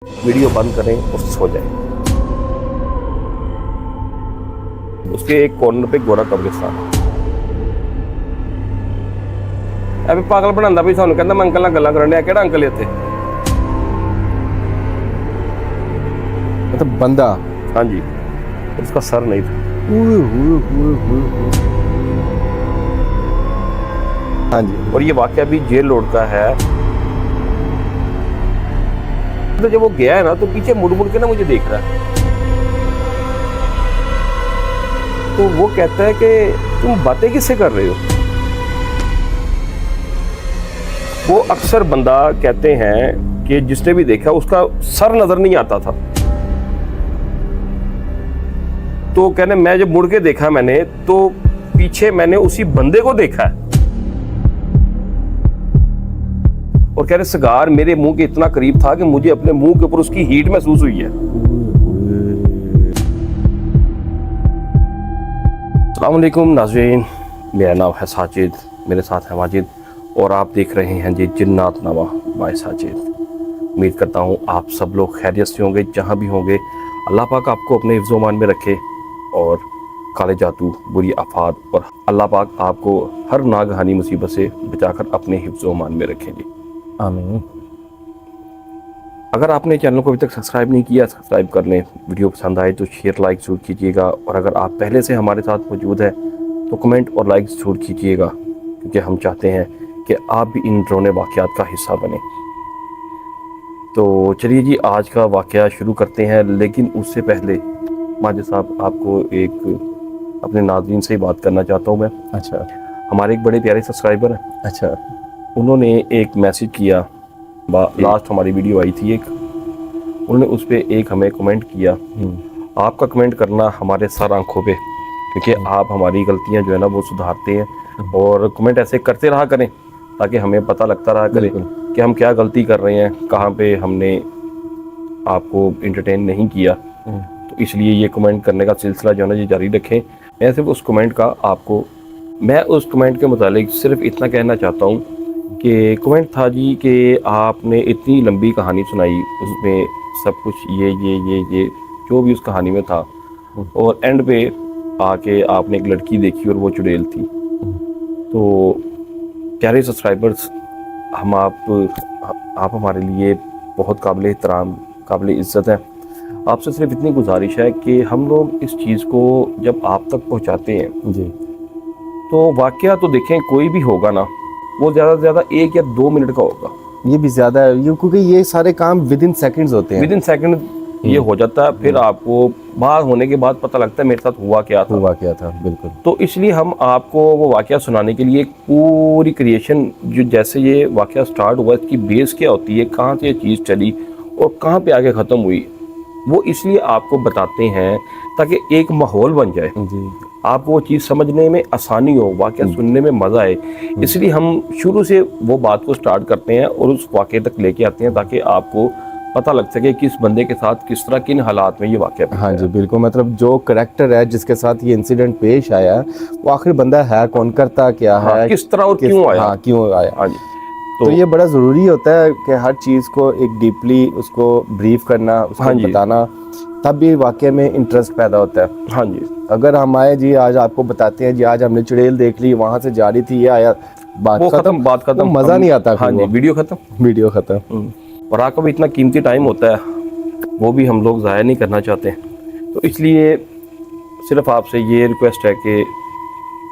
Video बंद करें और सो जाएं। उसके एक कॉर्नर पे गोरा कब्रिस्तान है। अभी पागल बनांदा भी सानू कहंदा मैं अंकल नाल गल्लां करन डया। केड़ा अंकल है इत्थे? मतलब बंदा। हाँ जी, उसका सर नहीं था। हाँ जी। और ये वाकया भी जेल रोड का है। तो जब वो गया है ना तो पीछे मुड़ मुड़ के ना मुझे देख रहा है। तो वो कहता है कि तुम बातें किससे कर रहे हो? वो अक्सर बंदा कहते हैं कि जिसने भी देखा उसका सर नजर नहीं आता था। तो कहने मैं जब मुड़ के देखा मैंने तो पीछे मैंने उसी बंदे को देखा है। और कह रहे सिगार मेरे मुंह के इतना करीब था कि मुझे अपने मुंह के ऊपर उसकी हीट महसूस हुई है। अस्सलाम वालेकुम नाज़रीन, मेरा नाम है साजिद, मेरे साथ है माजिद और आप देख रहे हैं जी जिन्नात नामा बाय साजिद। उम्मीद करता हूँ आप सब लोग खैरियत से होंगे, जहाँ भी होंगे। अल्लाह पाक आपको अपने हिफ्ज़ मान में रखे और काले जादू, बुरी आफात और अल्लाह पाक आपको हर नागहानी मुसीबत से बचाकर अपने हिफ्ज़ मान में रखेंगे। आमीन। अगर आपने चैनल को अभी तक सब्सक्राइब नहीं किया, सब्सक्राइब कर लें। वीडियो पसंद आए तो शेयर लाइक जरूर कीजिएगा और अगर आप पहले से हमारे साथ मौजूद हैं तो कमेंट और लाइक जरूर कीजिएगा, क्योंकि हम चाहते हैं कि आप भी इन डरावने वाक़यात का हिस्सा बने। तो चलिए जी, आज का वाक़या शुरू करते हैं। लेकिन उससे पहले माजिद साहब, आपको एक अपने नाज़रीन से ही बात करना चाहता हूँ मैं। अच्छा हमारे एक बड़े प्यारे सब्सक्राइबर हैं, अच्छा। उन्होंने एक मैसेज किया। लास्ट हमारी वीडियो आई थी एक, उन्होंने उस पर एक हमें कमेंट किया। आपका कमेंट करना हमारे सर आंखों पे, क्योंकि आप हमारी गलतियां जो है ना वो सुधारते हैं। और कमेंट ऐसे करते रहा करें ताकि हमें पता लगता रहा करे कि हम क्या गलती कर रहे हैं, कहाँ पे हमने आपको इंटरटेन नहीं किया। तो इसलिए ये कमेंट करने का सिलसिला जो है ना ये जारी रखें। मैं सिर्फ उस कमेंट का आपको, मैं उस कमेंट के मुतालिक सिर्फ इतना कहना चाहता हूँ कि कमेंट था जी कि आपने इतनी लंबी कहानी सुनाई, उसमें सब कुछ ये जो भी उस कहानी में था, और एंड पे आके आपने एक लड़की देखी और वो चुड़ैल थी। तो प्यारे सब्सक्राइबर्स, हम आप हमारे लिए बहुत काबिल एहतराम, काबिल इज़्ज़त हैं। आपसे सिर्फ इतनी गुजारिश है कि हम लोग इस चीज़ को जब आप तक पहुंचाते हैं जी, तो वाकया तो देखें कोई भी होगा ना, वो ज़्यादा से ज़्यादा 1 या 2 मिनट का होगा। ये भी ज्यादा है, ये क्योंकि ये सारे काम विद इन सेकेंड्स होते हैं। विद इन सेकेंड ये हो जाता है। फिर आपको बाहर होने के बाद पता लगता है मेरे साथ हुआ क्या था। बिल्कुल। तो इसलिए हम आपको वो वाकया सुनाने के लिए एक पूरी क्रिएशन, जो जैसे ये वाकया स्टार्ट हुआ, इसकी बेस क्या होती है, कहाँ से ये चीज़ चली और कहाँ पे आगे ख़त्म हुई, वो इसलिए आपको बताते हैं ताकि एक माहौल बन जाए, जी, आपको वो चीज़ समझने में आसानी हो, वाकया सुनने में मज़ा आए। इसलिए हम शुरू से वो बात को स्टार्ट करते हैं और उस वाकये तक लेके आते हैं ताकि आपको पता लग सके किस बंदे के साथ किस तरह, किन हालात में ये वाकया। हाँ जी, बिल्कुल। मतलब जो करेक्टर है जिसके साथ ये इंसिडेंट पेश आया, वो आखिर बंदा है कौन, करता क्या है, हाँ, किस तरह और क्यों आया। हाँ, क्यों आया। हाँ जी। तो ये बड़ा ज़रूरी होता है कि हर चीज़ को एक डीपली उसको ब्रीफ करना, उसको हाँ जी, बताना, तब भी वाकये में इंटरेस्ट पैदा होता है। हाँ जी। अगर हम आए जी आज आपको बताते हैं जी आज हमने चुड़ैल देख ली, वहाँ से जा रही थी, ये आया, बात खत्म, बात खत्म, मज़ा नहीं आता। हाँ जी, वीडियो खत्म। और आपका भी इतना कीमती टाइम होता है, वो भी हम लोग ज़ाया नहीं करना चाहते। तो इसलिए सिर्फ आपसे ये रिक्वेस्ट है कि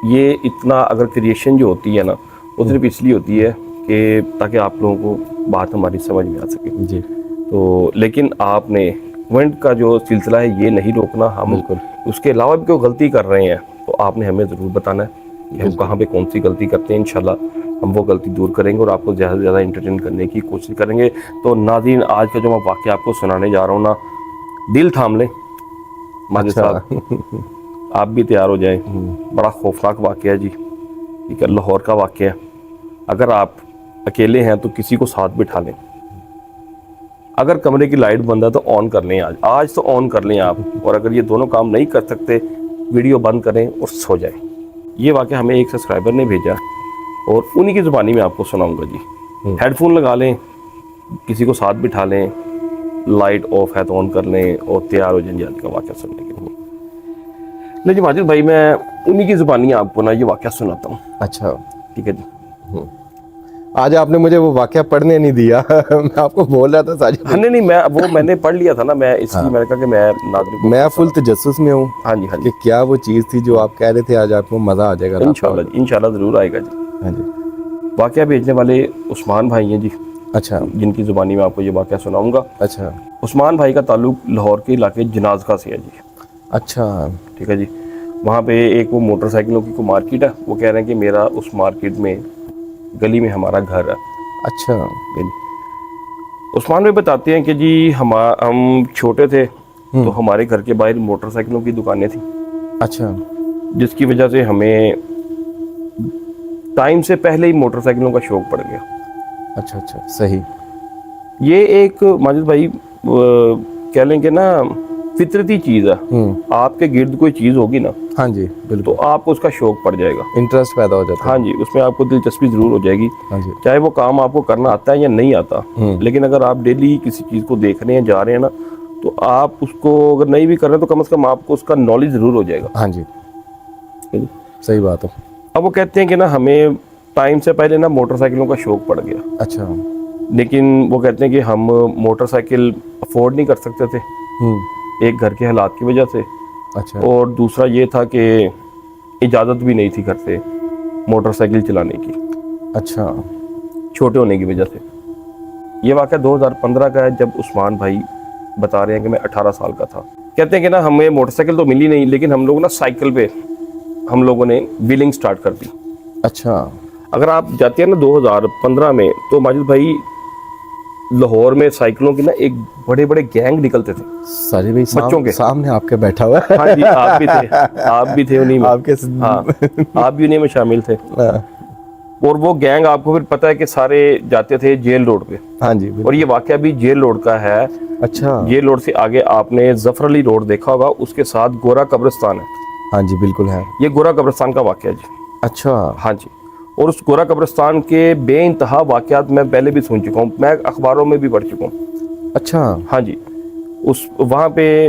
ये इतना अगर क्रिएशन जो होती है ना, वो सिर्फ इसलिए होती है कि ताकि आप लोगों को बात हमारी समझ में आ सके जी। तो लेकिन आपने कमेंट का जो सिलसिला है ये नहीं रोकना। हम बिल्कुल। उसके अलावा भी कोई गलती कर रहे हैं तो आपने हमें ज़रूर बताना है कि हम कहाँ पे कौन सी गलती करते हैं। इंशाल्लाह हम वो गलती दूर करेंगे और आपको ज़्यादा से ज़्यादा इंटरटेन करने की कोशिश करेंगे। तो नाज़रीन, आज का जो मैं वाक़या आपको सुनाने जा रहा हूँ ना, दिल थाम लें माजिद साहब, आप भी तैयार हो जाएं। बड़ा खौफनाक वाक़या है जी, एक लाहौर का वाक़या है। अगर आप अकेले हैं तो किसी को साथ बिठा लें। अगर कमरे की लाइट बंद है तो ऑन कर लें, आज तो ऑन कर लें आप। और अगर ये दोनों काम नहीं कर सकते, वीडियो बंद करें और सो जाएं। ये वाक़या हमें एक सब्सक्राइबर ने भेजा और उन्हीं की ज़ुबानी में आपको सुनाऊंगा जी। हेडफोन लगा लें, किसी को साथ बिठा लें, लाइट ऑफ है तो ऑन कर लें और तैयार हो जाएं जल्द का वाक़या सुनने के लिए। लेकिन माजिद भाई मैं उन्हीं की ज़ुबानी आपको ना ये वाक़या सुनाता हूँ। अच्छा, ठीक है जी। आज आपने मुझे वो वाकया पढ़ने नहीं दिया मैं आपको बोल रहा था साजिद। हाँ नहीं मैंने पढ़ लिया था ना, मैं इसलिए मैंने कहा कि मैं नाज़रीन को मैं फुल तजस्सुस में हूँ हाँ जी कि क्या वो चीज़ थी जो आप कह रहे थे, आज आपको मज़ा आ जाएगा। इंशाल्लाह ज़रूर आएगा जी। हाँ जी। वाक़या भेजने वाले उस्मान भाई हैं जी, अच्छा जिनकी ज़ुबानी में आपको ये वाक़या सुनाऊंगा। अच्छा उस्मान भाई का ताल्लुक लाहौर के इलाके जनाज़का से है जी। अच्छा ठीक है जी। वहाँ पे एक वो मोटरसाइकिलों की कोई मार्केट है, वो कह रहे हैं कि मेरा उस मार्केट में गली में हमारा घर है। अच्छा उस्मान भाई बताते हैं कि जी हम छोटे थे तो हमारे घर के बाहर मोटरसाइकिलों की दुकानें थी, अच्छा जिसकी वजह से हमें टाइम से पहले ही मोटरसाइकिलों का शौक पड़ गया। अच्छा अच्छा सही। ये एक माजिद भाई कह लेंगे ना फितरती चीज़ है। आपके गिर्द कोई चीज़ होगी ना हाँ जी तो बिल्कुल, आपको उसका शौक पड़ जाएगा, इंटरेस्ट पैदा हो जाता है। हाँ जी, उसमें आपको दिलचस्पी ज़रूर हो जाएगी, हाँ जी। चाहे वो काम आपको करना आता है या नहीं आता। लेकिन अगर आप डेली किसी चीज़ को देख रहे हैं, जा रहे हैं ना, तो आप उसको अगर नहीं भी कर रहे हैं तो कम से कम आपको उसका नॉलेज ज़रूर हो जाएगा। हाँ जी सही बात है। अब वो कहते हैं कि ना हमें टाइम से पहले ना मोटरसाइकिलों का शौक पड़ गया, अच्छा लेकिन वो कहते हैं कि हम मोटरसाइकिल अफोर्ड नहीं कर सकते थे, एक घर के हालात की वजह से, अच्छा और दूसरा ये था कि इजाज़त भी नहीं थी घर से मोटरसाइकिल चलाने की, अच्छा छोटे होने की वजह से। ये वाक़या 2015 का है, जब उस्मान भाई बता रहे हैं कि मैं 18 साल का था। कहते हैं कि ना हमें मोटरसाइकिल तो मिली नहीं, लेकिन हम लोग ना साइकिल पे हम लोगों ने व्हीलिंग स्टार्ट कर दी। अच्छा अगर आप जाते हैं ना 2015 में, तो माजिद भाई लाहौर में साइकिलों की ना एक बड़े बड़े गैंग निकलते थे साजिद भाई, बच्चों के सामने आपके बैठा हुआ है। हाँ जी, आप भी थे उन्हीं में, आपके हाँ आप भी उन्हीं में शामिल थे। और वो गैंग आपको फिर पता है कि सारे जाते थे जेल रोड पे, हाँ जी बिल्कुल। और ये वाकया भी जेल रोड का है। अच्छा जेल रोड से आगे आपने जफर अली रोड देखा होगा, उसके साथ गोरा कब्रिस्तान है। हाँ जी बिल्कुल है। ये गोरा कब्रिस्तान का वाकया जी। अच्छा हाँ जी, और उस गोरा कब्रिस्तान के बेइंतहा वाकयात मैं पहले भी सुन चुका हूँ, मैं अखबारों में भी पढ़ चुका हूँ। अच्छा हाँ जी, उस वहाँ पे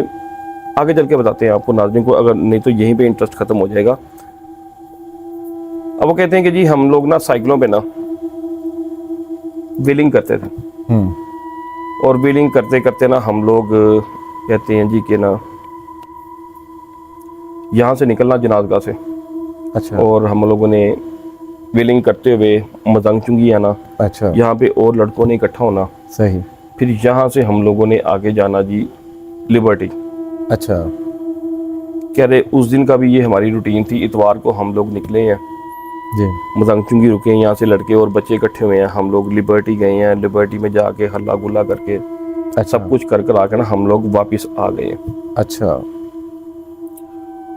आगे चल के बताते हैं आपको नाज़रीन को, अगर नहीं तो यहीं पे इंटरेस्ट खत्म हो जाएगा। अब वो कहते हैं कि जी हम लोग ना साइकिलों पे ना व्हीलिंग करते थे, और व्हीलिंग करते करते ना हम लोग कहते हैं जी कि ना यहाँ से निकलना जनाज़गाह से, अच्छा और हम लोगों ने व्हीलिंग करते हुए मजंग चुंगी आना, अच्छा यहाँ पे और लड़कों ने इकट्ठा होना, सही। फिर यहाँ से हम लोगों ने आगे जाना जी लिबर्टी। अच्छा कह रहे उस दिन का भी ये हमारी रूटीन थी, इतवार को हम लोग निकले हैं, जी मजंग चुंगी रुके हैं, यहाँ से लड़के और बच्चे इकट्ठे हुए हैं, हम लोग लिबर्टी गए हैं, लिबर्टी में जाके हल्ला गुल्ला करके अच्छा सब कुछ कर आके ना हम लोग वापस आ गए हैं। अच्छा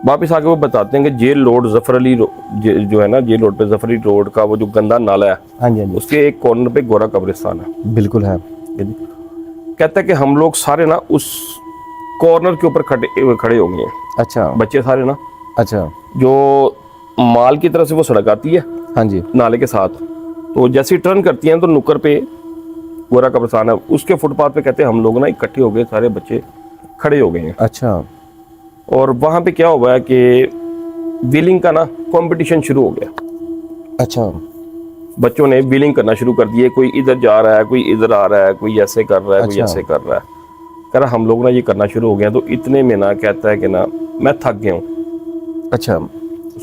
वापस आके वो बताते हैं कि जेल रोड जफर अली जो है ना, जेल रोड पे जफर अली रोड का वो जो गंदा नाला है, हाँ जी हाँ जी उसके एक कॉर्नर पे गोरा कब्रिस्तान है। बिल्कुल है। कहता है कि हम लोग सारे ना उस कॉर्नर के ऊपर खड़े हो गए हैं, अच्छा बच्चे सारे ना, अच्छा जो माल की तरफ से वो सड़क आती है हाँ जी नाले के साथ, तो जैसे ही टर्न करती हैं तो नुक्कर पे गोरा कब्रिस्तान है, उसके फुटपाथ पे कहते हैं हम लोग ना इकट्ठे हो गए, सारे बच्चे खड़े हो गए हैं। अच्छा और वहाँ पे क्या हुआ है कि व्हीलिंग का ना कंपटीशन शुरू हो गया। अच्छा बच्चों ने व्हीलिंग करना शुरू कर दिए, कोई इधर जा रहा है, कोई इधर आ रहा है, कोई ऐसे कर रहा है, कोई अच्छा। ऐसे कर रहा है। कह रहा हम लोग ना ये करना शुरू हो गया, तो इतने में ना कहता है कि ना मैं थक गया हूँ। अच्छा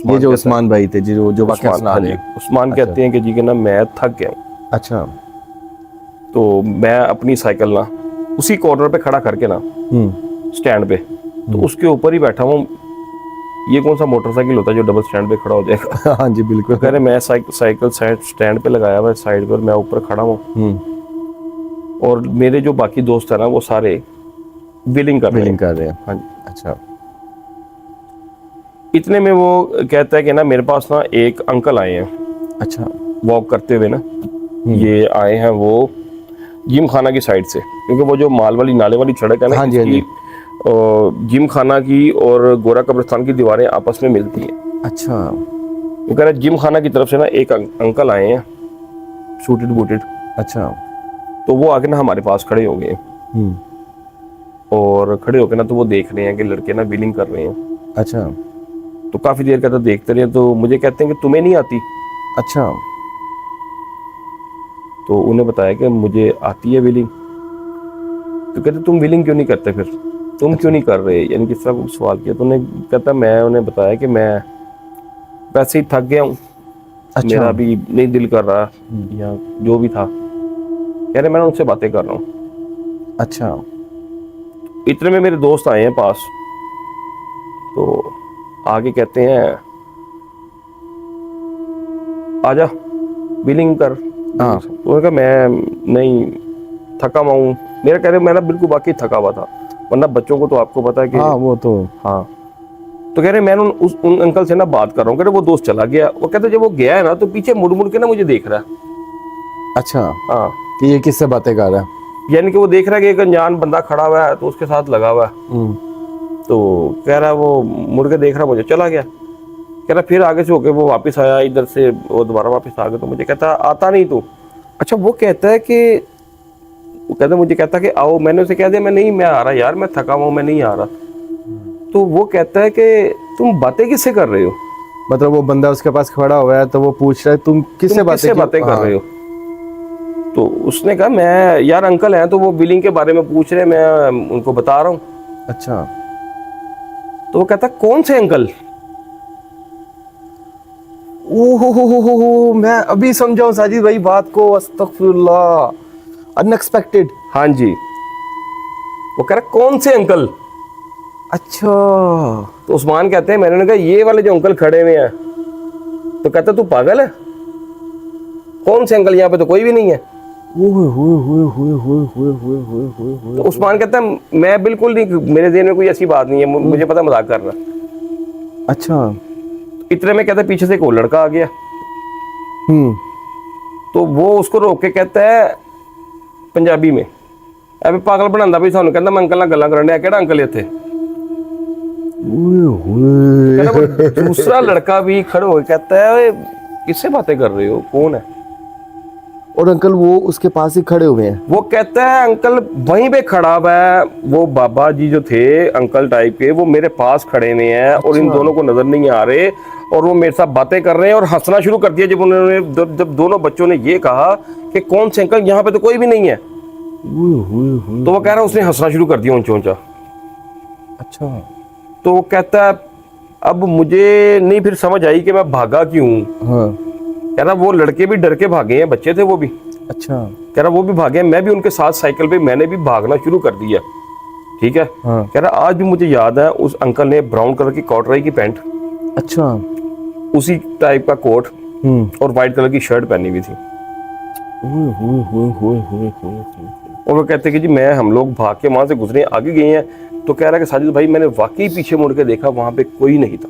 ये जो उस्मान भाई थे जी, जो वाकया उस्मान, सुना हाँ रहे जी, हैं। उस्मान अच्छा। कहते हैं कि जी कि ना मैं थक गया हूँ, अच्छा तो मैं अपनी साइकिल ना उसी कॉर्नर पे खड़ा करके ना स्टैंड पे, तो उसके ऊपर ही बैठा हूँ। ये कौन सा मोटरसाइकिल होता है जो डबल स्टैंड पे खड़ा हो जाएगा। हाँ जी बिल्कुल। कह रहे मैं साइकिल स्टैंड पे लगाया हुआ है साइड पर, मैं ऊपर खड़ा हूँ, और मेरे जो बाकी दोस्त है ना वो सारे व्हीलिंग कर रहे हैं। हाँ जी अच्छा इतने में वो कहता है कि ना मेरे पास ना एक अंकल आए हैं अच्छा वॉक करते हुए ना, ये आए हैं वो जिम खाना की साइड से, क्योंकि वो जो माल वाली नाले वाली सड़क है ना, हाँ जी, हाँ जी। जिम खाना की और गोरा कब्रिस्तान की दीवारें आपस में मिलती हैं। अच्छा वो कह रहा है जिम खाना की तरफ से ना एक अंकल आए हैं सूटेड बूटेड, अच्छा तो वो आके ना हमारे पास खड़े हो गए। और खड़े होकर ना तो वो देख रहे हैं कि लड़के ना बिलिंग कर रहे हैं। अच्छा तो काफ़ी देर का तो देखते रहे, तो मुझे कहते हैं कि तुम्हें नहीं आती। अच्छा। तो उन्हें बताया कि मुझे आती है बिलिंग। तो कहते तुम बिलिंग क्यों नहीं करते फिर, तुम क्यों नहीं कर रहे, यानी किस तरह को सवाल किया। तो उन्हें कहता, मैं उन्हें बताया कि मैं वैसे ही थक गया हूँ, अच्छा। मेरा भी नहीं दिल कर रहा, या जो भी था। कह रहे मैं उनसे बातें कर रहा हूँ। अच्छा। इतने में मेरे दोस्त आए हैं पास, तो आगे कहते हैं आजा बिलिंग कर। हाँ। तो उन्होंने कहा मैं नहीं, थका हुआ हूँ। मेरा कह रहे मैं ना बिल्कुल बाकी थका हुआ था, वरना बच्चों को तो आपको पता है कि हाँ वो तो। हाँ। तो कह रहे मैं उन अंकल से ना बात कर रहा हूँ। कह रहे वो दोस्त चला गया। वो कहते जब वो गया है ना तो पीछे मुड़ मुड़ के ना मुझे देख रहा है। अच्छा हाँ, कि ये किससे बातें कर रहा है। यानी कि वो देख रहा है कि एक अनजान बंदा खड़ा हुआ है तो उसके साथ लगा हुआ है। तो कह रहा है वो मुड़ के देख रहा, मुझे चला गया। कह रहा फिर आगे से होके वो वापस आया इधर से, वो दोबारा वापस आ गया। तो मुझे कहता आता नहीं तू। अच्छा, वो कहता है कि वो कहता मुझे कहता कि आओ। मैंने उसे कह दिया मैं नहीं, मैं आ रहा यार, मैं थका हुआ, मैं नहीं आ रहा। तो वो कहता है कि तुम बातें किससे कर रहे हो। मतलब वो बंदा उसके पास खड़ा हुआ है तो वो पूछ रहा है तुम किससे बातें कर रहे हो। तो उसने कहा मैं यार अंकल हैं तो वो बिलिंग के बारे में पूछ रहे, मैं उनको बता रहा हूँ। अच्छा। तो वो कहता कौन से अंकल। ओहो, मैं अभी समझाऊं साजिद भाई बात को। अस्तगफिरुल्लाह, अनएक्सपेक्टेड। हाँ जी। वो कह रहा कौन से अंकल। अच्छा। तो उस्मान कहते हैं, मैंने कहा ये वाले जो अंकल खड़े हुए हैं। तो कहता तू पागल है, कौन से अंकल, यहाँ पे तो कोई भी नहीं है। तो उस्मान कहता है मैं बिल्कुल नहीं, मेरे ज़हन में कोई ऐसी बात नहीं है, मुझे पता मजाक कर रहा। अच्छा। इतने में कहता है पीछे से एक और लड़का आ गया। तो वो उसको रोक के कहता है पंजाबी में, अबे पागल बनांदा भी सानू, कहता मैं अंकल नाल गल्लां करन डया, केड़ा अंकल इत्थे। कहता वो दूसरा लड़का भी खड़ा हो कहता है ओए किससे बातें कर रहे हो, कौन है। और अंकल वो उसके पास ही खड़े हुए हैं। वो कहता है अंकल वहीं पे खड़ा हुआ है, वो बाबा जी जो थे अंकल टाइप के, वो मेरे पास खड़े हुए हैं। और इन दोनों को नजर नहीं आ रहे, और वो मेरे साथ बातें कर रहे हैं। और हंसना शुरू कर दिया जब उन्होंने, जब दोनों बच्चों ने ये कहा कि कौन से अंकल, यहाँ पे तो कोई भी नहीं है। तो वो कह रहा है उसने हंसना शुरू कर दिया ऊंचा ऊंचा। अच्छा। तो वो कहता है अब मुझे नहीं फिर समझ आई कि मैं भागा क्यों। हाँ। कह रहा वो लड़के भी डर के भागे हैं, बच्चे थे वो भी। अच्छा। कह रहा वो भी भागे, मैं भी उनके साथ साइकिल पे मैंने भी भागना शुरू कर दिया। ठीक है। हाँ। कह रहा आज भी मुझे याद है उस अंकल ने ब्राउन कलर की कॉटराई की पैंट, अच्छा, उसी टाइप का कोट और व्हाइट कलर की शर्ट पहनी हुई थी। और वो कहते कि जी हम लोग भाग के वहां से गुजरे, आगे गए हैं। तो कह रहा है कि साजिद भाई मैंने वाकई पीछे मुड़ के देखा, वहां पे कोई नहीं था।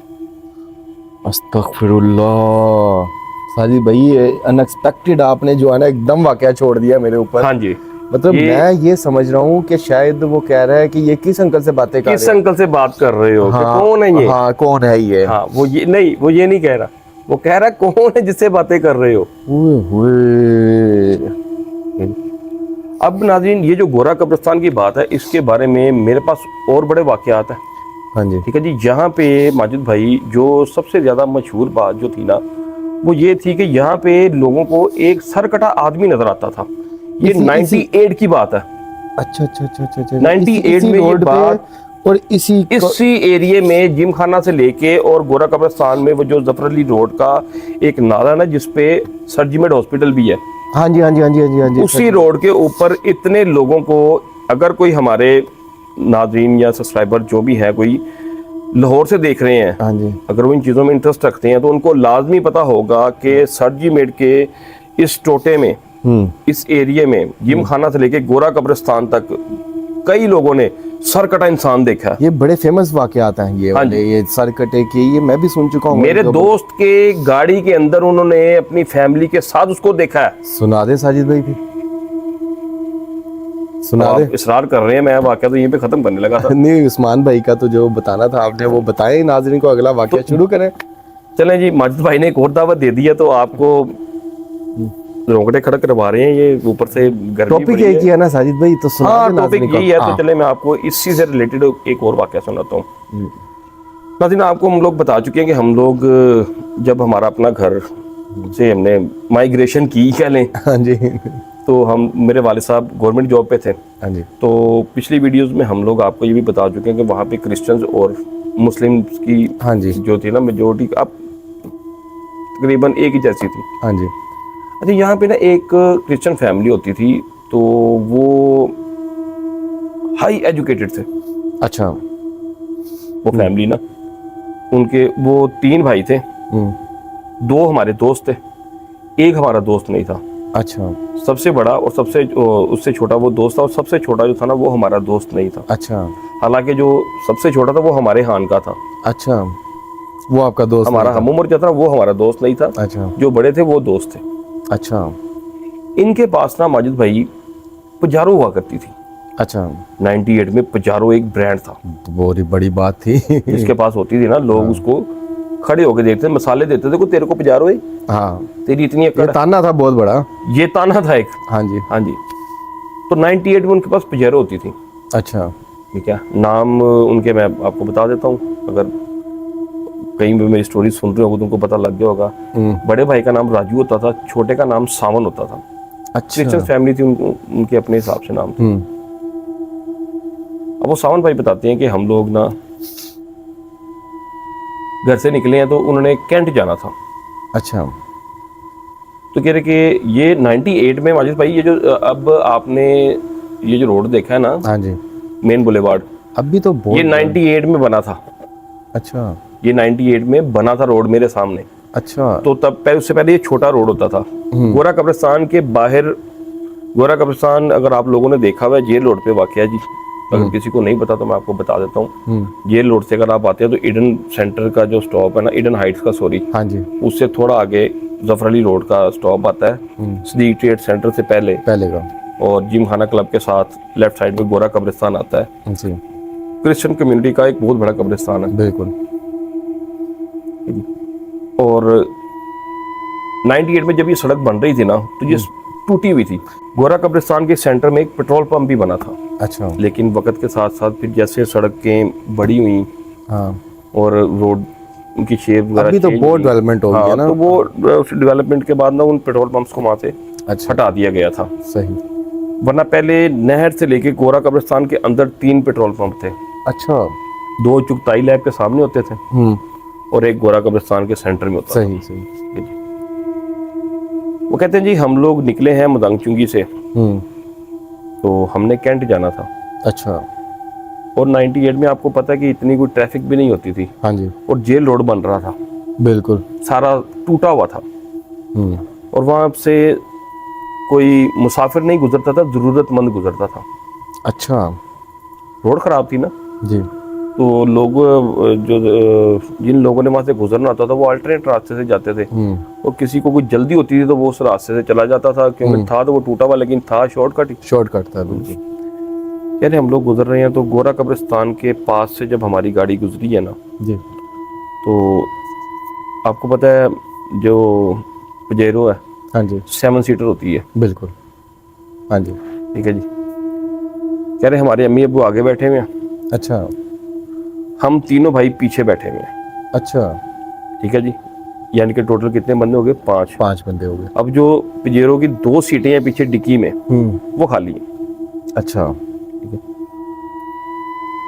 अस्तगफिरुल्लाह साजिद भाई, ये अनएक्सपेक्टेड आपने जो है ना एकदम वाकया छोड़ दिया मेरे ऊपर। हाँ जी। मतलब मैं ये समझ रहा हूँ कि शायद वो कह रहा है कि ये किस अंकल से बातें कर रहे हो, किस अंकल से बात कर रहे हो, हाँ, कि कौन है ये। हाँ कौन है ये। हाँ वो ये नहीं, वो ये नहीं कह रहा, वो कह रहा है कौन है जिससे बातें कर रहे हो। अब नाज़रीन ये जो गोरा कब्रिस्तान की बात है, इसके बारे में मेरे पास और बड़े वाकयात हैं। हाँ जी। ठीक है जी। यहाँ पे माजिद भाई जो सबसे ज्यादा मशहूर बात जो थी ना, वो ये थी कि यहाँ पे लोगों को एक सरकटा आदमी नजर आता था। ये 98 की बात है। अच्छा अच्छा अच्छा अच्छा 98 में ये बात। और इसी एरिया में जिम खाना से लेके और गोरा कब्रिस्तान में वो जो जफर अली रोड का एक नाला ना जिसपे सरजिमेट हॉस्पिटल भी है, हाँ जी हाँ जी हाँ जी हाँ जी हाँ जी, उसी रोड के ऊपर इतने लोगों को, अगर कोई हमारे नाज़रीन या सब्सक्राइबर जो भी है कोई लाहौर से देख रहे हैं, हाँ जी, अगर वो इन चीज़ों में इंटरेस्ट रखते हैं तो उनको लाजमी पता होगा कि सरजीमेट के इस टोटे में, इस एरिया में जिम खाना से लेके गोरा कब्रिस्तान तक कई लोगों ने सरकटा इंसान देखा है। ये बड़े फेमस वाकयात हैं ये वाले, ये सरकटे के, ये मैं भी सुन चुका हूँ। मेरे दोस्त के गाड़ी के अंदर उन्होंने अपनी फैमिली के साथ उसको देखा है। सुना दे साजिद भाई भी, सुना दे। इसरार कर रहे हैं, मैं वाकया तो यहीं पे खत्म करने लगा था। नहीं, उस्मान भाई का तो जो बताना था आपने वो बताएं, नाज़रीन को अगला वाकया शुरू करें। चलें जी, माजिद भाई ने एक और दावत दे दी है तो आपको रोंगटे खड़ा करवा रहे हैं, ये ऊपर से गर्मी टॉपिक पड़ी यही है। किया ना साजिद भाई, तो सुना हाँ, दे टॉपिक नाज़रीन को। यही है। तो हाँ। चले मैं आपको इसी से रिलेटेड एक और वाकया सुनाता हूँ। नाज़रीन, आपको हम लोग बता चुके हैं कि हम लोग जब हमारा अपना घर से हमने माइग्रेशन की कह लें, हाँ जी। तो हम मेरे वालिद साहब गवर्नमेंट जॉब पे थे। हाँ जी। तो पिछली वीडियोस में हम लोग आपको ये भी बता चुके हैं कि वहाँ पे क्रिश्चियंस और मुस्लिम्स की हाँ जी। जो थी ना मेजोरिटी अब तकरीबन एक ही जैसी थी। हाँ जी। अच्छा, यहाँ पे ना एक क्रिश्चियन फैमिली होती थी, तो वो हाई एजुकेटेड थे। अच्छा। वो फैमिली ना, उनके वो 3 भाई थे, 2 हमारे दोस्त थे, एक हमारा दोस्त नहीं था। अच्छा। सबसे बड़ा और सबसे उससे छोटा वो दोस्त था, और सबसे छोटा जो था ना वो हमारा दोस्त नहीं था। अच्छा। हालांकि जो सबसे छोटा था वो हमारे हान का था। अच्छा, वो आपका दोस्त हमारा नहीं हम उम्र जो था वो हमारा दोस्त नहीं था। था? अच्छा। जो बड़े थे वो दोस्त थे। अच्छा। इनके पास ना माजिद भाई पजारो हुआ करती थी। अच्छा, 98 में पजारो एक ब्रांड था, तो बहुत ही बड़ी बात थी। जिसके पास होती थी ना, लोग उसको खड़े होकर देखते थे, मसाले देते थे, को तेरे को पजारो है, हाँ, तेरी इतनी ये अकड़ है। ताना था बहुत बड़ा। ये ताना था एक। हाँ जी। हाँ जी। तो 98 में उनके पास पजारो होती थी। अच्छा। ठीक है, नाम उनके मैं आपको बता देता हूँ, अगर कहीं भी मेरी स्टोरी सुन रहे हो तुमको पता लग गया होगा। बड़े भाई का नाम राजू होता था, छोटे का नाम सावन होता था। क्रिश्चियन अच्छा। फैमिली थी, उनके अपने हिसाब से नाम था। अब वो सावन भाई बताते हैं कि हम लोग ना घर से निकले हैं, तो उन्होंने कैंट जाना था। अच्छा। तो कह रहे कि ये 98 में माजिद भाई, ये जो अब आपने ये जो रोड देखा है ना, हाँ जी। मेन बुलेवार्ड, अभी तो बहुत ये 98 में बना था। अच्छा। ये 98 में बना था रोड मेरे सामने। अच्छा। तो तब पहले, उससे पहले ये छोटा रोड होता था। गोरा कब्रिस्तान के बाहर, गोरा कब्रिस्तान अगर आप लोगों ने देखा हुआ है, जेल रोड पे वाकया जी। अगर किसी को नहीं पता तो मैं आपको बता देता हूँ। जेल रोड से अगर आप आते हैं तो ईडन सेंटर का जो स्टॉप है ना, ईडन हाइट्स का, सॉरी, हाँ जी, उससे थोड़ा आगे जफर अली रोड का स्टॉप आता है, सदीक ट्रेड सेंटर से पहले, पहले का। और और जिम खाना क्लब के साथ लेफ्ट साइड में गोरा कब्रिस्तान आता है। जी, क्रिश्चियन कम्युनिटी का एक बहुत बड़ा कब्रिस्तान है। बिल्कुल। और 98 में जब ये सड़क बन रही थी ना, तो ये टूटी हुई थी। गोरा कब्रिस्तान के सेंटर में एक पेट्रोल पंप भी बना था। अच्छा। लेकिन वक्त के साथ साथ फिर जैसे सड़कें बड़ी हुई हाँ, और रोड उनकी शेप वगैरह अभी तो change बहुत हुई। डेवलपमेंट हो गई है ना। तो वो उस डेवलपमेंट के बाद ना उन पेट्रोल पंप्स को वहाँ से अच्छा, हटा दिया गया था। सही। वरना पहले नहर से लेके गोरा कब्रिस्तान के अंदर 3 पेट्रोल पंप थे। अच्छा। 2 चुगताई लैब के सामने होते थे और एक गोरा कब्रिस्तान के सेंटर में होता था। सही सही। वो कहते हैं जी हम लोग निकले हैं मदांगचुंगी से, तो हमने कैंट जाना था। अच्छा। और 98 में आपको पता है कि इतनी कोई ट्रैफिक भी नहीं होती थी, हाँ जी, और जेल रोड बन रहा था, बिल्कुल। सारा टूटा हुआ था, और वहाँ से कोई मुसाफिर नहीं गुजरता था, ज़रूरतमंद गुजरता था। अच्छा। रोड ख़राब थी ना, जी। तो लोग जो जिन लोगों ने वहाँ से गुजरना होता था वो अल्टरनेट रास्ते से जाते थे, और किसी को कोई जल्दी होती थी तो वो उस रास्ते से चला जाता था, क्योंकि था तो वो टूटा हुआ, लेकिन था शॉर्टकट। शॉर्टकट था, बिल्कुल। यानी हम लोग गुजर रहे हैं, तो गोरा कब्रिस्तान के पास से जब हमारी गाड़ी गुजरी है ना, जी। तो आपको पता है जो पजेरो है, हाँ जी, 7 सीटर होती है। बिल्कुल। हाँ जी। ठीक है जी। कह रहे हमारे अम्मी अब्बू आगे बैठे हुए हैं, अच्छा। हम तीनों भाई पीछे बैठे हुए हैं। अच्छा। ठीक है जी। यानी कि टोटल कितने बंदे हो गए? 5। 5 बंदे हो गए। अब जो पजेरो की 2 सीटें हैं पीछे डिक्की में, वो खाली हैं। अच्छा।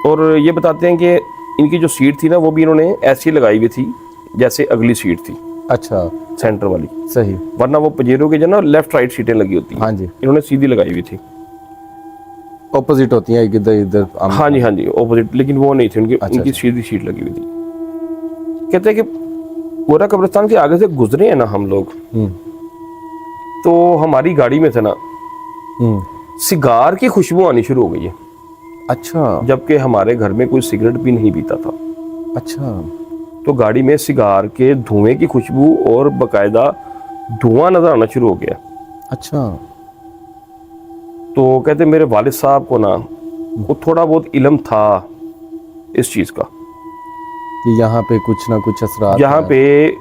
और ये बताते हैं कि इनकी जो सीट थी ना, वो भी इन्होंने ऐसी लगाई हुई थी जैसे अगली सीट थी, अच्छा, सेंटर वाली। सही। वरना वो पजेरो के जो ना लेफ्ट राइट सीटें लगी होती हैं, हाँ जी, इन्होंने सीधी लगाई हुई थी। ऑपोजिट होती हैं, इधर इधर। हाँ जी, ऑपोजिट, लेकिन वो नहीं थी उनकी। उनकी सीधी सीट लगी हुई थी। कहते हैं कि गोरा कब्रिस्तान के आगे से गुजरे हैं ना हम लोग, तो हमारी गाड़ी में से ना सिगार की खुशबू आनी शुरू हो गई है। अच्छा। जबकि हमारे घर में कोई सिगरेट भी नहीं पीता था। अच्छा। तो गाड़ी में सिगार के धुएं की खुशबू और बकायदा धुआं नजर आना शुरू हो गया। अच्छा। तो कहते मेरे वालिद साहब को ना वो थोड़ा बहुत इल्म था इस चीज़ का, कि यहाँ पे कुछ ना कुछ असरात यहाँ हैं। पे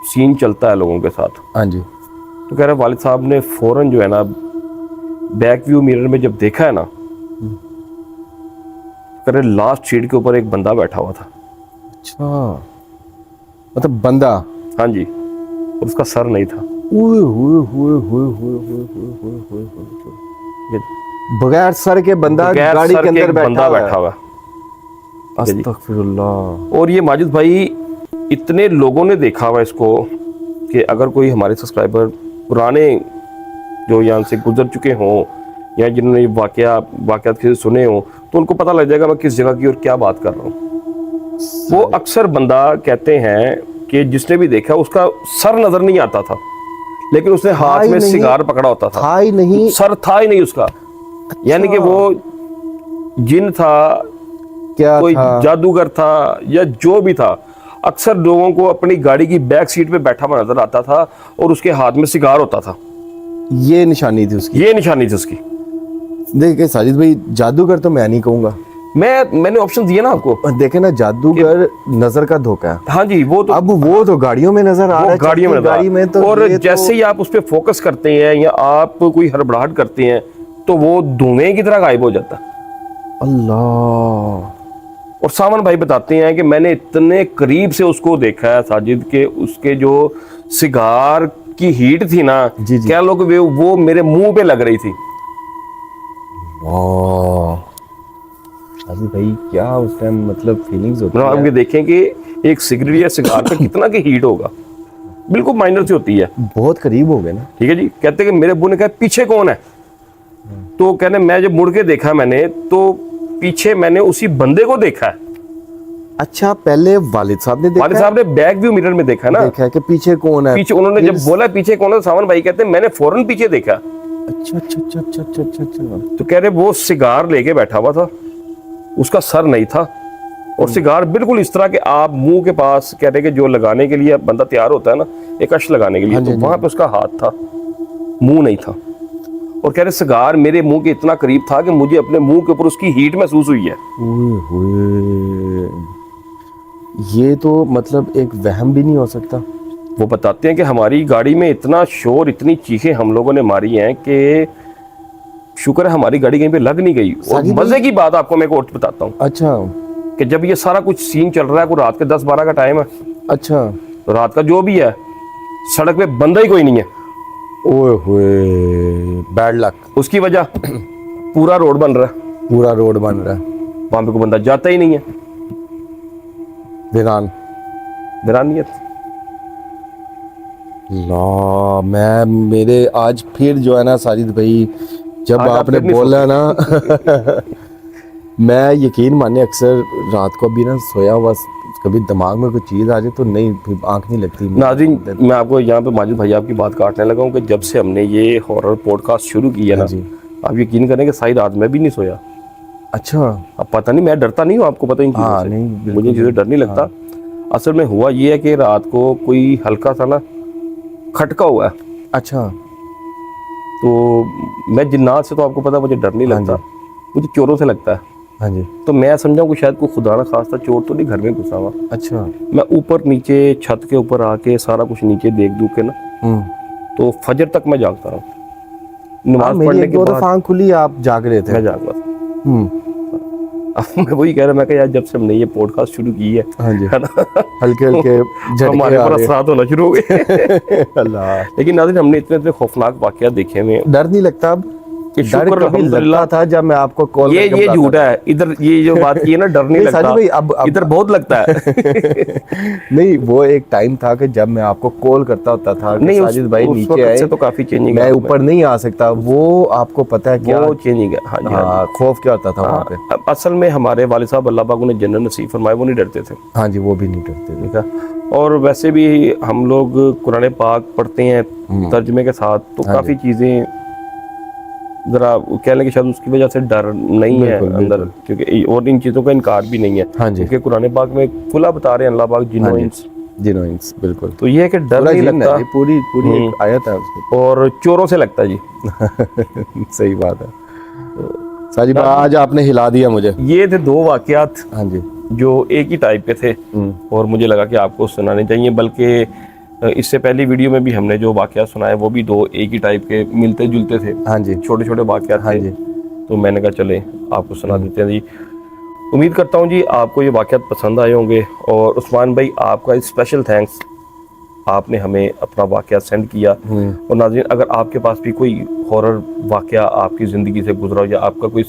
सीन चलता है लोगों के साथ। हाँ जी। तो तो कह रहे वालिद साहब ने फौरन जो है ना बैक व्यू मिरर में जब देखा है ना, कह रहे लास्ट सीट के ऊपर एक बंदा बैठा हुआ था। अच्छा, मतलब बंदा? हाँ जी, और उसका सर नहीं था। ओए होए होए होए होए होए होए होए होए। बगैर सर के बंदा बगैर गाड़ी सर के अंदर बंदा बैठा हुआ है। अस्तगफिरुल्लाह। और ये माजिद भाई इतने लोगों ने देखा हुआ इसको कि अगर कोई हमारे सब्सक्राइबर पुराने जो यहाँ से गुजर चुके हों या जिन्होंने ये वाकयात किसी सुने हों तो उनको पता लग जाएगा मैं किस जगह की और क्या बात कर रहा हूँ। वो अक्सर बंदा कहते हैं कि जिसने भी देखा उसका सर नजर नहीं आता था, लेकिन उसने हाथ में सिगार पकड़ा होता था ही नहीं, सर था ही नहीं उसका। यानी कि वो जिन था, क्या कोई था? जादूगर था या जो भी था। अक्सर लोगों को अपनी गाड़ी की बैक सीट पे बैठा हुआ नजर आता था और उसके हाथ में सिगार होता था। ये निशानी थी उसकी? ये निशानी थी उसकी। देखिए साजिद भाई, जादूगर तो मैं नहीं कहूंगा, मैंने ऑप्शन दिए ना आपको। देखे ना, जादूगर नजर का धोखा है। हाँ जी, वो तो अब वो तो गाड़ियों में नजर आ रहा है, गाड़ियों में गाड़ी में तो और ये जैसे ही आप उस पर फोकस करते हैं या आप कोई हड़बड़ाहट करते हैं तो वो धुएं की तरह गायब हो जाता है। अल्लाह। और सावन भाई बताते हैं कि मैंने इतने करीब से उसको देखा है साजिद के उसके जो सिगार की हीट थी ना, जी जी। क्या लोग वो मेरे मुंह पे लग रही थी। वाह साजिद भाई, क्या उस टाइम मतलब फीलिंग्स होती मतलब आप ये देखें कि एक सिगरेट या सिगार पे कितना की हीट होगा, बिल्कुल माइनर सी होती है। बहुत करीब हो गए ना। ठीक है जी। कहते कि मेरे अब्बू ने कहा पीछे कौन है, तो कहने मैं जब मुड़ के देखा मैंने तो पीछे मैंने उसी बंदे को देखा है। अच्छा, पहले वालिद साहब ने देखा? वालिद साहब ने बैक व्यू मिरर में देखा ना, देखा है कि पीछे कौन है। पीछे उन्होंने जब बोला पीछे कौन है, सावन भाई कहते हैं मैंने फौरन पीछे देखा। अच्छा अच्छा अच्छा अच्छा अच्छा अच्छा अच्छा। तो कह रहे वो सिगार लेके बैठा हुआ था, उसका सर नहीं था और सिगार बिल्कुल इस तरह के आप मुंह के पास कह रहे कि जो लगाने के लिए बंदा तैयार होता है ना एक अश लगाने के लिए, तो वहां पे उसका हाथ था, मुंह नहीं था। और कह रहे सिगार मेरे मुंह के इतना करीब था कि मुझे अपने मुंह के ऊपर उसकी हीट महसूस हुई है। ओए होए, ये तो मतलब एक वहम भी नहीं हो सकता। वो बताते हैं कि हमारी गाड़ी में इतना शोर, इतनी चीखें हम लोगों ने मारी हैं कि शुक्र है हमारी गाड़ी कहीं पे लग नहीं गई। और मजे की बात आपको मैं एक और बताता हूँ। अच्छा। कि जब ये सारा कुछ सीन चल रहा है, कोई रात के 10-12 का टाइम है। अच्छा। तो रात का जो भी है, सड़क पे बंदा ही कोई नहीं है। ओए होए, बैड लक। उसकी वजह पूरा रोड बन रहा है, पूरा रोड बन रहा है, वहां पे कोई बंदा जाता ही नहीं है। वीरानियत। ला, मैं मेरे आज फिर जो है ना साजिद भाई, जब आज आपने आप बोला ना मैं यकीन माने अक्सर रात को भी ना सोया हुआ कभी दिमाग में कोई चीज़ आ जाए तो नहीं, आंख नहीं लगती। नाज़रीन, मैं आपको यहाँ पे माजिद भाई आपकी बात काटने लगा हूँ कि जब से हमने ये हॉरर पॉडकास्ट शुरू किया ना, आप यकीन करें कि सारी रात में भी नहीं सोया। अच्छा। अब पता नहीं, मैं डरता नहीं हूँ, आपको पता ही हाँ, नहीं, मुझे इन चीज़ें डर नहीं लगता। असल में हुआ ये है कि रात को कोई हल्का सा ना खटका हुआ है। अच्छा। तो मैं जिन्नात से तो आपको पता मुझे डर नहीं लगता, मुझे चोरों से लगता है। हाँ जी। तो मैं समझा कि शायद कोई खुदा ना खास्ता चोर तो नहीं घर में घुसा हुआ। अच्छा। मैं ऊपर नीचे छत के ऊपर आके सारा कुछ नीचे देख दूख के ना, तो फजर तक मैं जागता रहा। नमाज पढ़ने के बाद आँख खुली, आप जाग रहे थे? मैं जाग रहा था। अब मैं वही कह रहा, मैं कहा यार जब से हमने ये पॉडकास्ट शुरू की है, हाँ जी, है ना, हल्के हल्के हमारे ऊपर असरात होना शुरू हो गए। अल्लाह। लेकिन नाज़रीन, हमने इतने खौफनाक वाकयात देखे हुए, डर नहीं लगता अब? डर कभी लगता था जब मैं आपको कॉल ये झूठ है। इधर ये जो बात की है ना, डर नहीं लगता भाई, अब इधर बहुत लगता है। नहीं, वो एक टाइम था कि जब मैं आपको कॉल करता होता था कि साजिद भाई नीचे आए, से तो काफी चेंजिंग, मैं ऊपर नहीं आ सकता, वो आपको पता है क्या वो चेंजिंग है। हाँ जी, हाँ, खौफ क्या होता था वहाँ पे? असल में हमारे वालिद साहब अल्लाह पाक उन्हें जन्नत नसीब फरमाए, वो नहीं डरते थे। हाँ जी, वो भी नहीं डरते थे। ठीक है। और वैसे भी हम लोग कुरान पाक पढ़ते हैं तर्जमे के साथ, तो काफी चीजें जरा कह लें कि शायद उसकी वजह से डर नहीं है अंदर, क्योंकि और इन चीज़ों का इनकार भी नहीं है। हाँ जी, क्योंकि कुरान पाक में खुला बता रहे हैं अल्लाह पाक जिनोइंस, बिल्कुल। तो ये है कि डर नहीं लगता, पूरी एक आयत है उसमें। और चोरों से लगता है जी। सही बात है। साजिद भाई, आज आपने हिला दिया मुझे। ये थे दो वाकयात, हाँ जी, जो एक ही टाइप के थे और मुझे लगा कि आपको सुनाने चाहिए। बल्कि इससे पहली वीडियो में भी हमने जो वाक़या सुनाए वो भी दो एक ही टाइप के मिलते जुलते थे, हाँ जी, छोटे छोटे वाक़या हाँ थे। जी। तो मैंने कहा चले आपको सुना देते हैं जी। उम्मीद करता हूँ जी आपको ये वाक़यात पसंद आए होंगे। और उस्मान भाई आपका स्पेशल थैंक्स, आपने हमें अपना वाक़या सेंड किया। और नाज़रीन अगर आपके पास भी कोई हॉरर वाक़या आपकी ज़िंदगी से गुजरा हो या आपका कोई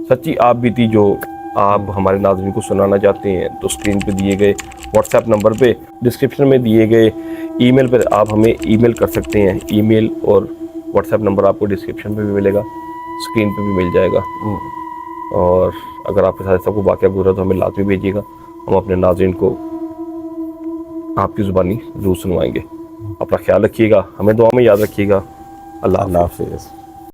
सच्ची आप बीती जो आप हमारे नाज़रीन को सुनाना चाहते हैं, तो स्क्रीन पे दिए गए व्हाट्सएप नंबर पे, डिस्क्रिप्शन में दिए गए ईमेल पर आप हमें ईमेल कर सकते हैं। ईमेल और व्हाट्सएप नंबर आपको डिस्क्रिप्शन पे भी मिलेगा, स्क्रीन पे भी मिल जाएगा। और अगर आपके साथ ऐसा कोई वाक़या गुजरा तो हमें लाजमी भेजिएगा, हम अपने नाज़रीन को आपकी ज़ुबानी ज़रूर सुनवाएंगे। अपना ख्याल रखिएगा, हमें दुआ में याद रखिएगा। अल्लाह अल्लाह हाफिज़।